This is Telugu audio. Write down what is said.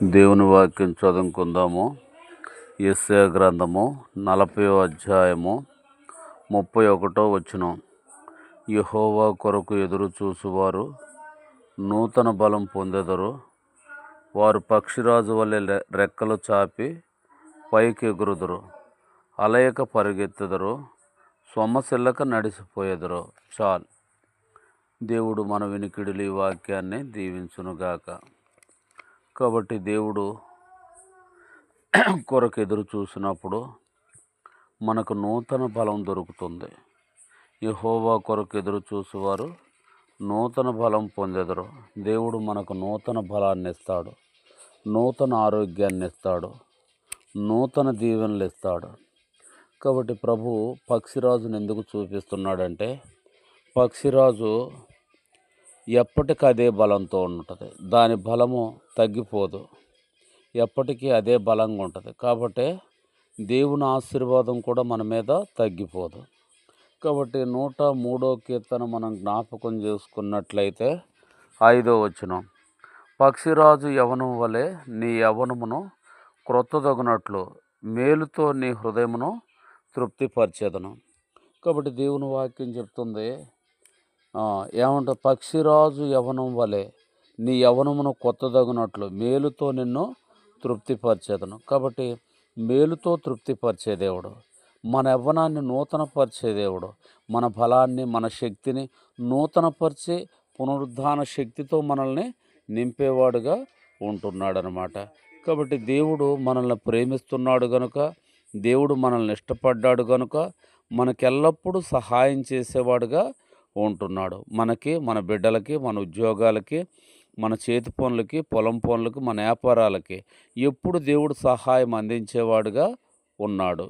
దేవుని వాక్యం చదువుకుందాము. యెషయా గ్రంథము 40వ అధ్యాయము 31వ వచనం. యెహోవా కొరకు ఎదురు చూసువారు నూతన బలం పొందెదరు. వారు పక్షిరాజు వలె రెక్కలు చాపి పైకి ఎగురుదురు. అలయక పరిగెత్తుదురు, సొమ్మసిల్లక నడిచిపోయేదురు. చాలు. దేవుడు మన వినికిడిలో ఈ వాక్యాన్ని దీవించునుగాక. కాబట్టి దేవుడు కొరకు ఎదురు చూసినప్పుడు మనకు నూతన బలం దొరుకుతుంది. యెహోవా కొరకు ఎదురు చూసేవారు నూతన బలం పొందెదరు. దేవుడు మనకు నూతన బలాన్ని ఇస్తాడు, నూతన ఆరోగ్యాన్ని ఇస్తాడు, నూతన దీవెనలు ఇస్తాడు. కాబట్టి ప్రభు పక్షిరాజును ఎందుకు చూపిస్తున్నాడంటే, పక్షిరాజు ఎప్పటికీ అదే బలంతో ఉంటుంది. దాని బలము తగ్గిపోదు, ఎప్పటికీ అదే బలంగా ఉంటుంది. కాబట్టి దేవుని ఆశీర్వాదం కూడా మన మీద తగ్గిపోదు. కాబట్టి 103వ కీర్తన మనం జ్ఞాపకం చేసుకున్నట్లయితే 5వ వచనం. పక్షిరాజు యవనం వలె నీ యవనమును క్రొత్తదగునట్లు మేలుతో నీ హృదయమును తృప్తిపరిచేదను. కాబట్టి దేవుని వాక్యం చెప్తుంది, ఏమంటే పక్షిరాజు యవనం వలె నీ యవనమును కొత్తదగినట్లు మేలుతో నిన్ను తృప్తిపరిచేదను. కాబట్టి మేలుతో తృప్తిపరిచే దేవుడు, మన యవ్వనాన్ని నూతనపరిచే దేవుడు, మన బలాన్ని మన శక్తిని నూతనపరిచే పునరుద్ధాన శక్తితో మనల్ని నింపేవాడుగా ఉంటున్నాడనమాట. కాబట్టి దేవుడు మనల్ని ప్రేమిస్తున్నాడు గనుక, దేవుడు మనల్ని ఇష్టపడ్డాడు గనుక మనకెల్లప్పుడూ సహాయం చేసేవాడుగా ఉంటున్నాడు. మనకి, మన బిడ్డలకి, మన ఉద్యోగాలకి, మన చేతి పనులకి, పొలం పనులకి, మన వ్యాపారాలకి ఎప్పుడు దేవుడు సహాయం అందించేవాడుగా ఉన్నాడు.